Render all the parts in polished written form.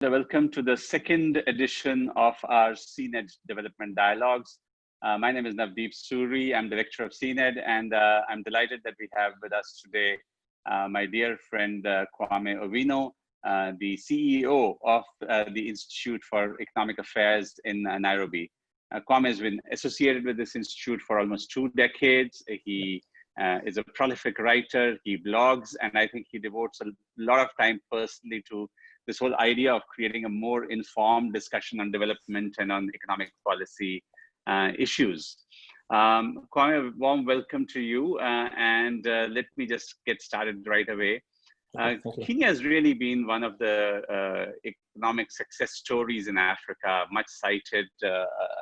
Welcome to the second edition of our CNED Development Dialogues. My name is Navdeep Suri. I'm Director of CNED, and I'm delighted that we have with us today my dear friend Kwame Owino, the CEO of the Institute for Economic Affairs in Nairobi. Kwame has been associated with this institute for almost 2 decades. He is a prolific writer, he blogs, and I think he devotes a lot of time personally to this whole idea of creating a more informed discussion on development and on economic policy issues. Kwame, a warm welcome to you, and let me just get started right away. Kenya has really been one of the economic success stories in Africa, much cited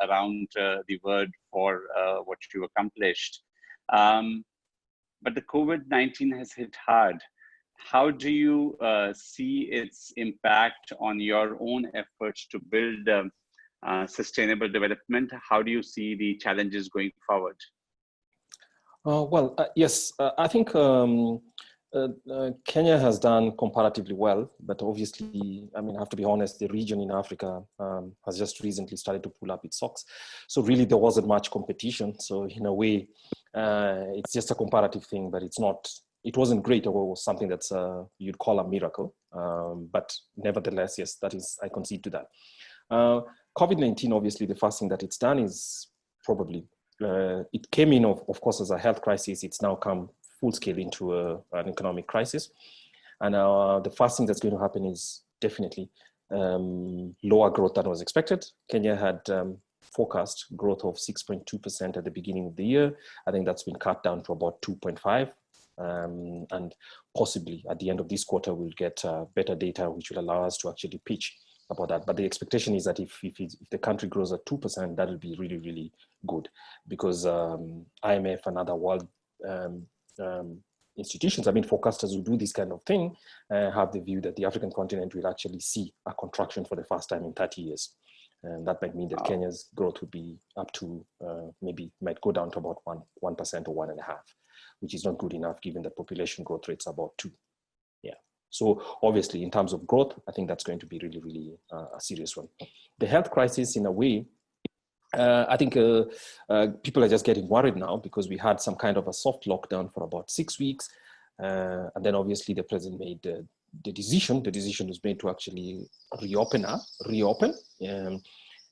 around the world for what you accomplished. But the COVID-19 has hit hard. How do you see its impact on your own efforts to build sustainable development? How do you see the challenges going forward? Yes, I think Kenya has done comparatively well, but obviously, I have to be honest, the region in Africa has just recently started to pull up its socks. So really there wasn't much competition. So in a way, it's just a comparative thing, but it wasn't great, or was something that's you'd call a miracle. But nevertheless, yes, I concede to that. COVID-19, obviously, the first thing that it's done is probably, it came in, of course, as a health crisis. It's now come full scale into an economic crisis. And the first thing that's going to happen is definitely lower growth than was expected. Kenya had forecast growth of 6.2% at the beginning of the year. I think that's been cut down to about 2.5%. And possibly at the end of this quarter, we'll get better data, which will allow us to actually pitch about that. But the expectation is that if the country grows at 2%, that will be really, really good, because IMF and other world institutions, forecasters who do this kind of thing, have the view that the African continent will actually see a contraction for the first time in 30 years. And that might mean that Kenya's growth would be up to might go down to about 1% or 1.5%, which is not good enough given that population growth rate's about 2%. Yeah. So obviously, in terms of growth, I think that's going to be really, really a serious one. The health crisis, in a way, I think people are just getting worried now, because we had some kind of a soft lockdown for about 6 weeks. And then obviously the president made the decision was made to actually reopen.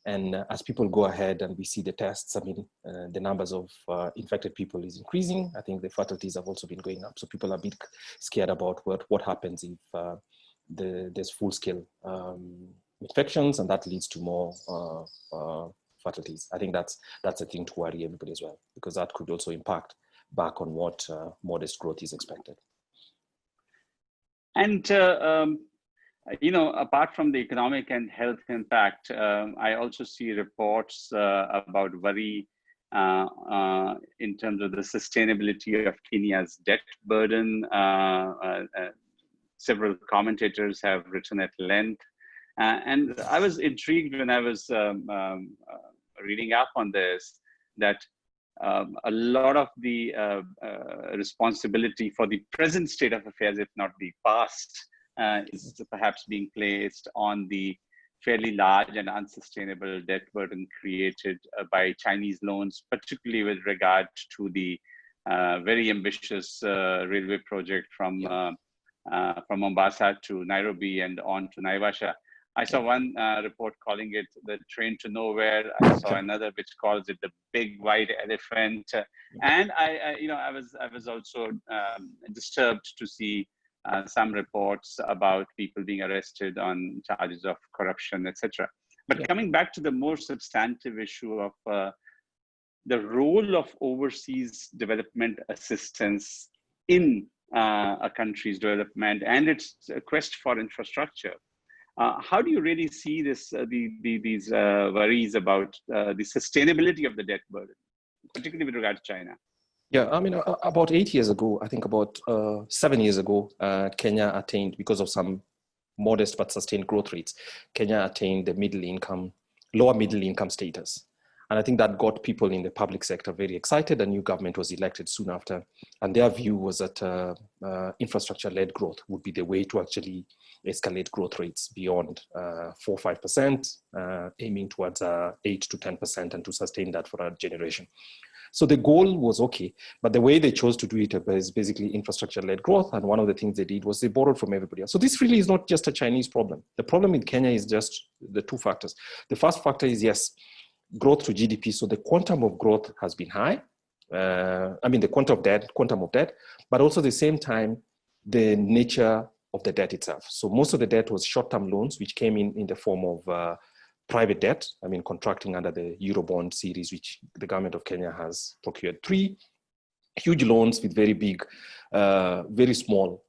And as people go ahead and we see the tests, the numbers of infected people is increasing. I think the fatalities have also been going up. So people are a bit scared about what happens if there's full-scale infections, and that leads to more fatalities. I think that's a thing to worry everybody as well, because that could also impact back on what modest growth is expected. And apart from the economic and health impact, I also see reports about worry in terms of the sustainability of Kenya's debt burden. Several commentators have written at length. And I was intrigued when I was reading up on this, that a lot of the responsibility for the present state of affairs, if not the past, is perhaps being placed on the fairly large and unsustainable debt burden created by Chinese loans, particularly with regard to the very ambitious railway project from Mombasa to Nairobi and on to Naivasha. I saw one report calling it the train to nowhere. I saw another which calls it the big white elephant. And I was also disturbed to see some reports about people being arrested on charges of corruption, etc. But coming back to the more substantive issue of the role of overseas development assistance in a country's development and its quest for infrastructure, how do you really see this, these worries about the sustainability of the debt burden, particularly with regard to China? Yeah, about 8 years ago, I think about 7 years ago, Kenya attained, because of some modest but sustained growth rates, Kenya attained the lower middle income status. And I think that got people in the public sector very excited. A new government was elected soon after. And their view was that infrastructure-led growth would be the way to actually escalate growth rates beyond 4 or 5%, aiming towards 8 to 10% and to sustain that for a generation. So the goal was okay, but the way they chose to do it is basically infrastructure-led growth. And one of the things they did was they borrowed from everybody else. So this really is not just a Chinese problem. The problem in Kenya is just the two factors. The first factor is, yes, growth to GDP. So the quantum of growth has been high. The quantum of debt, but also at the same time, the nature of the debt itself. So most of the debt was short-term loans, which came in the form of private debt, contracting under the Eurobond series, which the government of Kenya has procured. 3 huge loans with very big, very small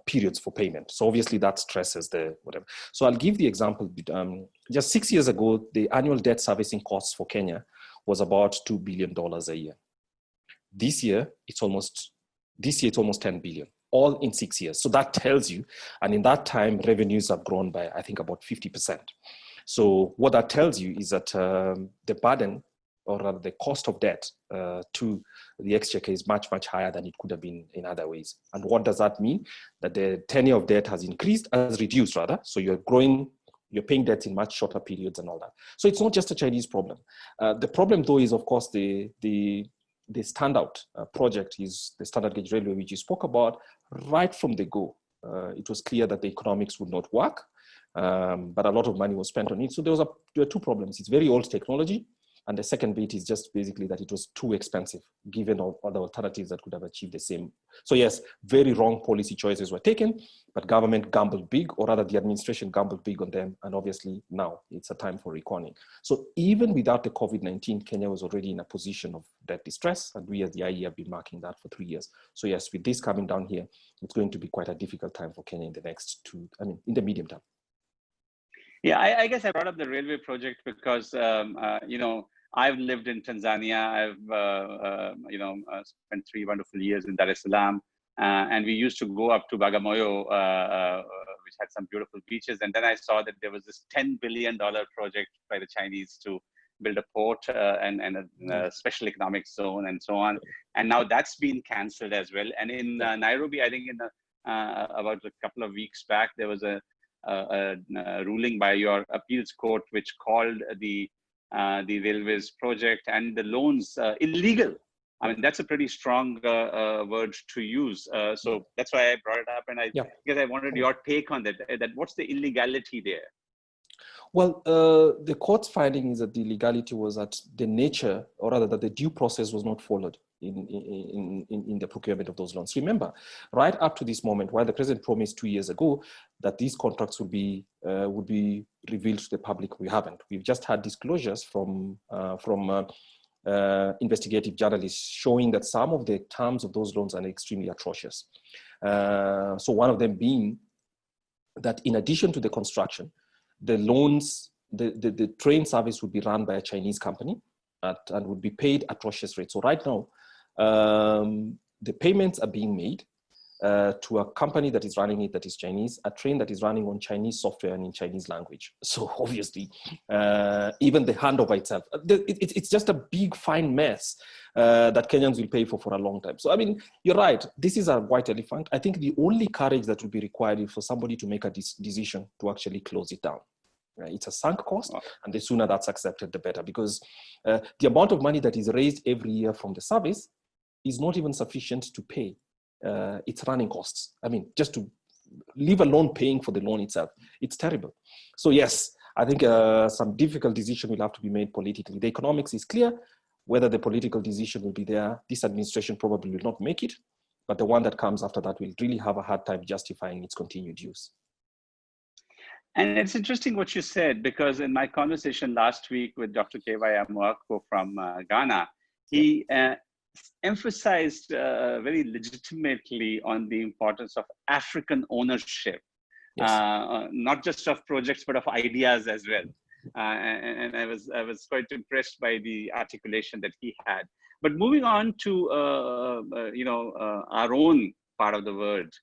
periods for payment. So obviously that stresses the whatever. So I'll give the example. Just 6 years ago, the annual debt servicing costs for Kenya was about $2 billion a year. This year, it's almost 10 billion. All in 6 years. So that tells you, and in that time, revenues have grown by, I think, about 50%. So what that tells you is that the burden, or rather the cost of debt to the exchequer is much, much higher than it could have been in other ways. And what does that mean? That the tenure of debt has reduced rather. So you're you're paying debts in much shorter periods and all that. So it's not just a Chinese problem. The problem though is, of course, the standout project is the standard gauge railway, which you spoke about. Right from the go, it was clear that the economics would not work, but a lot of money was spent on it. So there were 2 problems. It's very old technology, and the second bit is just basically that it was too expensive, given all other alternatives that could have achieved the same. So yes, very wrong policy choices were taken, but government gambled big, or rather the administration gambled big on them, and obviously now it's a time for reckoning. So even without the COVID-19, Kenya was already in a position of debt distress, and we as the IEA have been marking that for 3 years. So yes, with this coming down here, it's going to be quite a difficult time for Kenya in the next in the medium term. Yeah, I guess I brought up the railway project because, I've lived in Tanzania. I've spent 3 wonderful years in Dar es Salaam. And we used to go up to Bagamoyo, which had some beautiful beaches. And then I saw that there was this $10 billion project by the Chinese to build a port and a special economic zone and so on. And now that's been canceled as well. And in Nairobi, I think about a couple of weeks back, there was a ruling by your appeals court which called the railways project and the loans illegal. That's a pretty strong word to use. So that's why I brought it up, and I guess I wanted your take on that. That what's the illegality there? Well, the court's finding is that the illegality was that the nature, or rather that the due process was not followed in the procurement of those loans. Remember, right up to this moment, while the president promised 2 years ago that these contracts would be revealed to the public, we haven't. We've just had disclosures from investigative journalists showing that some of the terms of those loans are extremely atrocious. So one of them being that in addition to the construction, the loans, the train service would be run by a Chinese company and would be paid atrocious rates. So right now, the payments are being made to a company that is running it that is Chinese, a train that is running on Chinese software and in Chinese language. So obviously, even the handover itself, it's just a big fine mess that Kenyans will pay for a long time. So you're right, this is a white elephant. I think the only courage that would be required is for somebody to make a decision to actually close it down. It's a sunk cost, and the sooner that's accepted, the better, because the amount of money that is raised every year from the service is not even sufficient to pay its running costs. Just to leave alone paying for the loan itself, it's terrible. So yes, I think some difficult decision will have to be made politically. The economics is clear. Whether the political decision will be there, this administration probably will not make it, but the one that comes after that will really have a hard time justifying its continued use. And it's interesting what you said, because in my conversation last week with Dr. K.Y. Amoako from Ghana, he emphasized very legitimately on the importance of African ownership, not just of projects, but of ideas as well. And I was quite impressed by the articulation that he had. But moving on to our own part of the world,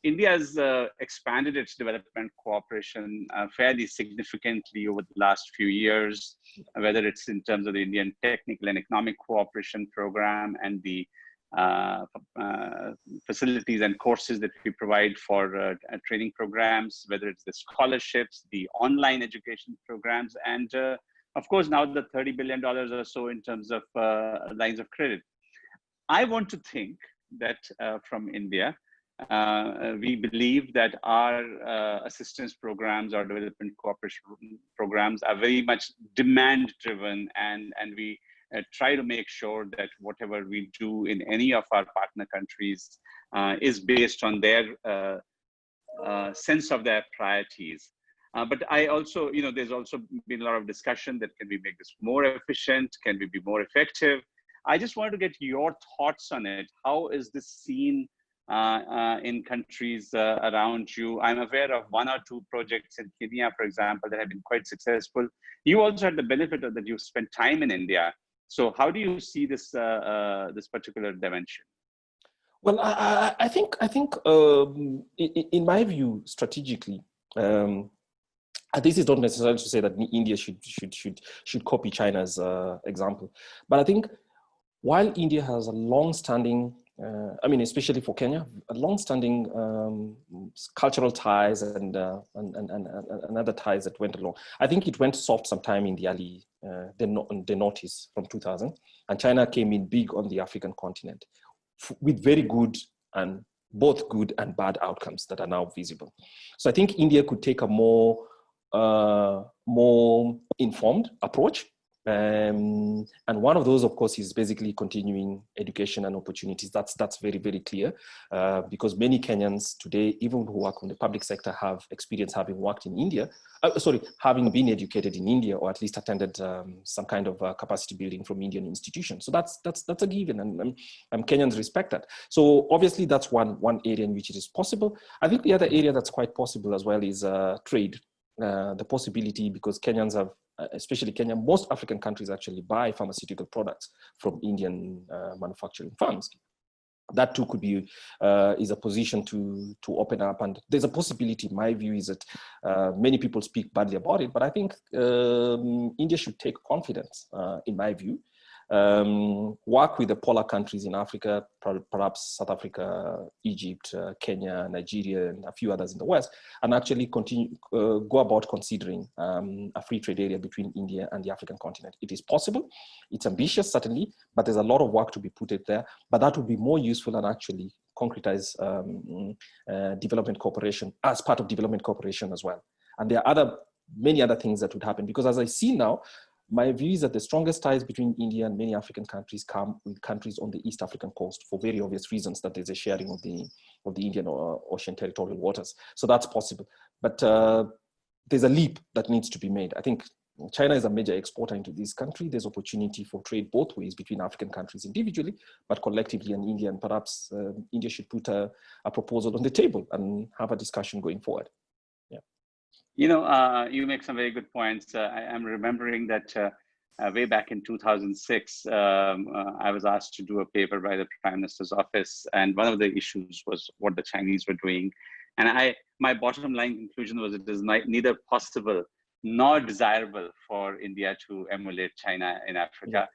India has expanded its development cooperation fairly significantly over the last few years, whether it's in terms of the Indian Technical and Economic Cooperation Program and the facilities and courses that we provide for training programs, whether it's the scholarships, the online education programs, and of course now the $30 billion or so in terms of lines of credit. I want to think that from India, we believe that our assistance programs or development cooperation programs are very much demand driven, and we try to make sure that whatever we do in any of our partner countries is based on their sense of their priorities. But I also, there's also been a lot of discussion that can we make this more efficient? Can we be more effective? I just wanted to get your thoughts on it. How is this seen in countries around you? I'm aware of one or two projects in Kenya, for example, that have been quite successful. You also had the benefit of that you spent time in India. So how do you see this this particular dimension? Well, I think in my view, strategically, this is not necessarily to say that India should copy China's example, but I think while India has a long-standing, especially for Kenya, a long-standing cultural ties and other ties that went along. I think it went soft sometime in the early, the noughties from 2000, and China came in big on the African continent with very good and both good and bad outcomes that are now visible. So I think India could take a more informed approach. And one of those, of course, is basically continuing education and opportunities. That's very, very clear because many Kenyans today, even who work in the public sector, have experience having worked in India, having been educated in India or at least attended some kind of capacity building from Indian institutions. So that's a given, and Kenyans respect that. So obviously that's one area in which it is possible. I think the other area that's quite possible as well is trade. The possibility, because Kenyans have, especially Kenya, most African countries actually buy pharmaceutical products from Indian manufacturing firms. That too could be, is a position to open up. And there's a possibility, my view is that many people speak badly about it, but I think India should take confidence, in my view, work with the polar countries in Africa, perhaps South Africa, Egypt, Kenya, Nigeria, and a few others in the West, and actually go about considering a free trade area between India and the African continent. It is possible, it's ambitious certainly, but there's a lot of work to be put in there, but that would be more useful and actually concretize development cooperation as part of development cooperation as well. And there are many other things that would happen, because as I see now, my view is that the strongest ties between India and many African countries come with countries on the East African coast for very obvious reasons, that there's a sharing of the Indian Ocean territorial waters. So that's possible. But there's a leap that needs to be made. I think China is a major exporter into this country. There's opportunity for trade both ways between African countries individually, but collectively in India. And perhaps India should put a proposal on the table and have a discussion going forward. You make some very good points. I'm remembering that way back in 2006, I was asked to do a paper by the Prime Minister's office, and one of the issues was what the Chinese were doing. And my bottom line conclusion was it is neither possible nor desirable for India to emulate China in Africa.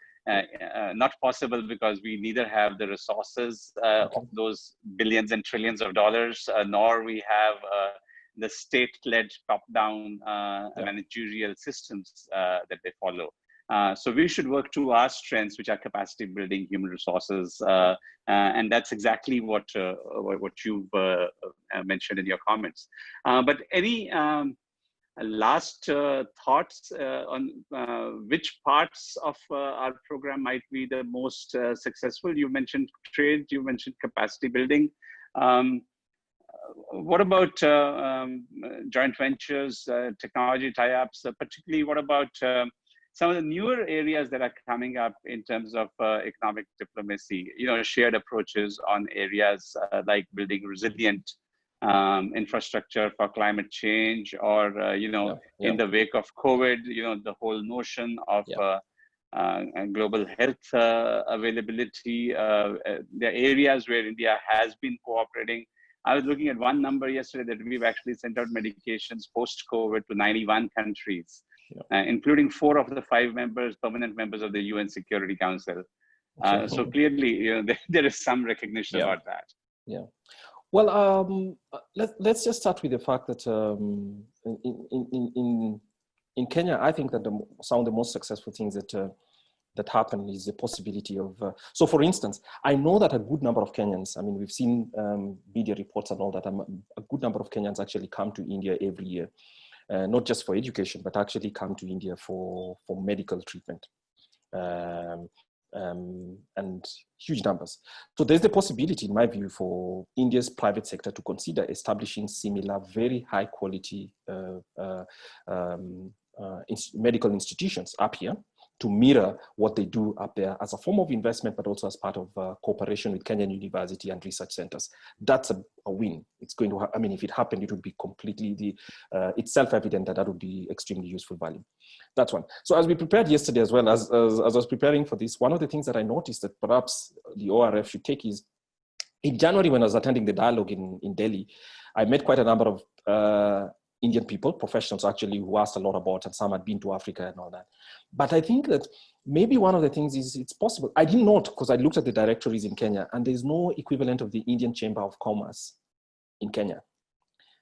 Not possible because we neither have the resources of those billions and trillions of dollars, nor we have the state-led top-down managerial systems that they follow. So we should work to our strengths, which are capacity building, human resources, and that's exactly what you've mentioned in your comments. But any last thoughts on which parts of our program might be the most successful? You mentioned trade, you mentioned capacity building. What about joint ventures, technology tie-ups, particularly what about some of the newer areas that are coming up in terms of economic diplomacy, shared approaches on areas like building resilient infrastructure for climate change, or, in the wake of COVID, the whole notion of global health availability. There are areas where India has been cooperating. I was looking at one number yesterday that we've actually sent out medications post-COVID to 91 countries, including 4 of the 5 permanent members of the UN Security Council. So clearly, there is some recognition about that. Yeah. Well, let's just start with the fact that in Kenya, I think that some of the most successful things that happen is the possibility of, so for instance, I know that a good number of Kenyans, I mean, we've seen media reports and all that, a good number of Kenyans actually come to India every year, not just for education, but actually come to India for medical treatment. And huge numbers. So there's the possibility, in my view, for India's private sector to consider establishing similar, very high quality medical institutions up here to mirror what they do up there as a form of investment, but also as part of cooperation with Kenyan University and research centers. That's a win. It's going to, I mean, if it happened, it would be completely, it's self-evident that would be extremely useful value. That's one. So as we prepared yesterday as well, as I was preparing for this, one of the things that I noticed that perhaps the ORF should take is, in January when I was attending the dialogue in Delhi, I met quite a number of Indian people, professionals actually, who asked a lot about, and some had been to Africa and all that. But I think that maybe one of the things is it's possible. I didn't know, because I looked at the directories in Kenya, and there's no equivalent of the Indian Chamber of Commerce in Kenya.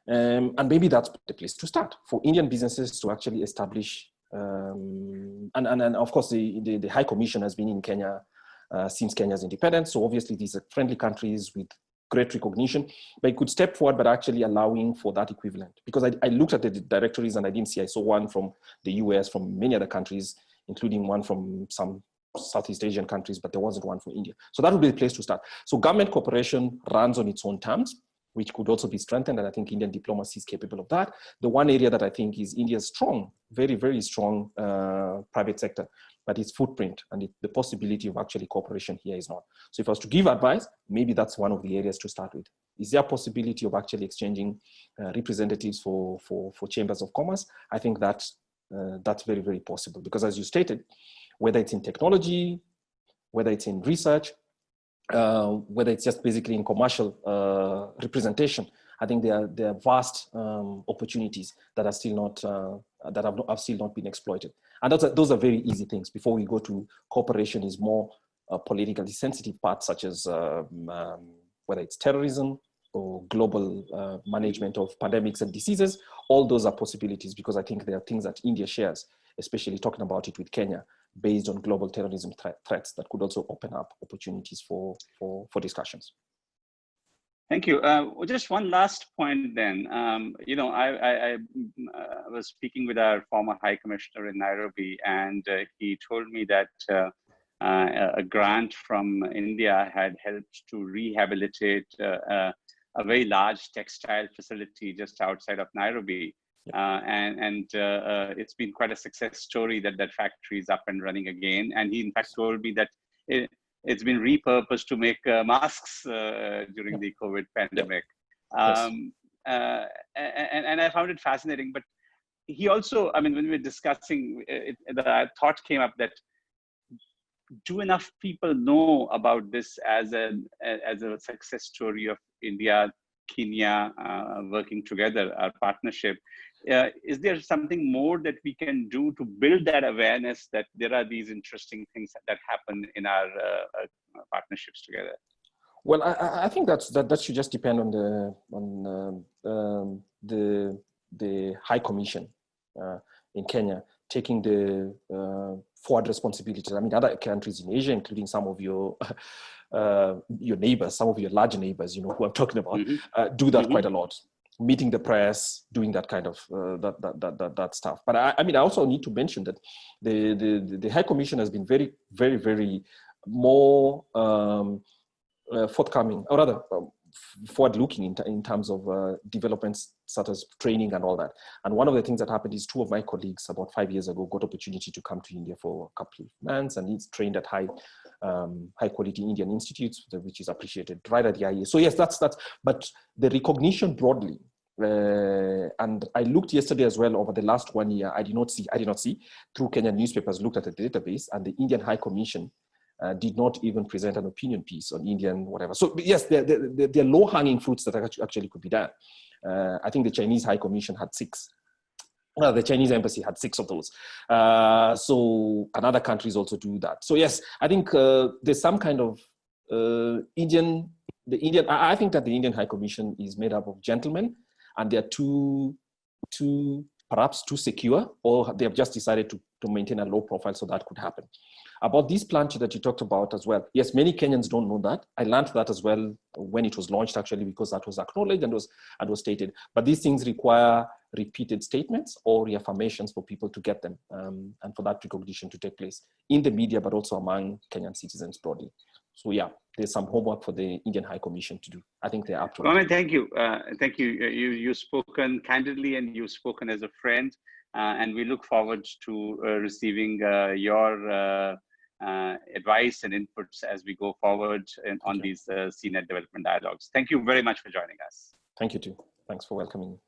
And maybe that's the place to start for Indian businesses to actually establish, and of course the High Commission has been in Kenya since Kenya's independence. So obviously these are friendly countries with great recognition, but it could step forward, but actually allowing for that equivalent. Because I looked at the directories and I didn't see, I saw one from the US, from many other countries, including one from some Southeast Asian countries, but there wasn't one for India. So that would be the place to start. So government cooperation runs on its own terms, which could also be strengthened. And I think Indian diplomacy is capable of that. The one area that I think is India's strong, very, very strong private sector, but its footprint and the possibility of actually cooperation here is not. So if I was to give advice, maybe that's one of the areas to start with. Is there a possibility of actually exchanging representatives for chambers of commerce? I think that's very, very possible, because as you stated, whether it's in technology, whether it's in research, whether it's just basically in commercial representation, I think there are vast opportunities that are still not have still not been exploited. And those are very easy things. Before we go to cooperation, is more politically sensitive parts, such as whether it's terrorism or global management of pandemics and diseases. All those are possibilities, because I think there are things that India shares, especially talking about it with Kenya, based on global terrorism threats that could also open up opportunities for discussions. Thank you. Just one last point then. You know, I was speaking with our former High Commissioner in Nairobi, and he told me that a grant from India had helped to rehabilitate a very large textile facility just outside of Nairobi. And it's been quite a success story that that factory is up and running again. And he in fact told me that it's been repurposed to make masks during the COVID pandemic. And I found it fascinating. But he also, I mean, when we were discussing, the thought came up that, do enough people know about this as a success story of India, Kenya working together, our partnership? Is there something more that we can do to build that awareness that there are these interesting things that happen in our partnerships together? Well, I think that should just depend on the High Commission in Kenya taking the forward responsibilities. I mean, other countries in Asia, including some of your neighbors, some of your large neighbors, you know, who I'm talking about, do that quite a lot. Meeting the press, doing that kind of that stuff. But I mean, I also need to mention that the High Commission has been very, very, very more forthcoming, or rather forward-looking in terms of developments such as training and all that. And one of the things that happened is 2 of my colleagues about 5 years ago got opportunity to come to India for a couple of months, and he's trained at high quality Indian institutes, which is appreciated right at the IEA. So yes, that's, but the recognition broadly, and I looked yesterday as well over the last 1 year, I did not see through Kenyan newspapers, looked at the database, and the Indian High Commission did not even present an opinion piece on Indian whatever. So yes, there are low-hanging fruits that actually could be done. I think the Chinese High Commission had 6. Well, the Chinese embassy had 6 of those. So and other countries also do that. So yes, I think there's some kind of I think that the Indian High Commission is made up of gentlemen, and they're perhaps too secure, or they have just decided to maintain a low profile, so that could happen. About this plan that you talked about as well, yes, many Kenyans don't know that. I learned that as well when it was launched, actually, because that was acknowledged and was stated. But these things require repeated statements or reaffirmations for people to get them, and for that recognition to take place in the media, but also among Kenyan citizens broadly. So yeah, there's some homework for the Indian High Commission to do. I think they're up to it. Kwame, thank you. Thank you. You've spoken candidly, and you've spoken as a friend, and we look forward to receiving your advice and inputs as we go forward on these CNED Development Dialogues. Thank you very much for joining us. Thank you too. Thanks for welcoming me.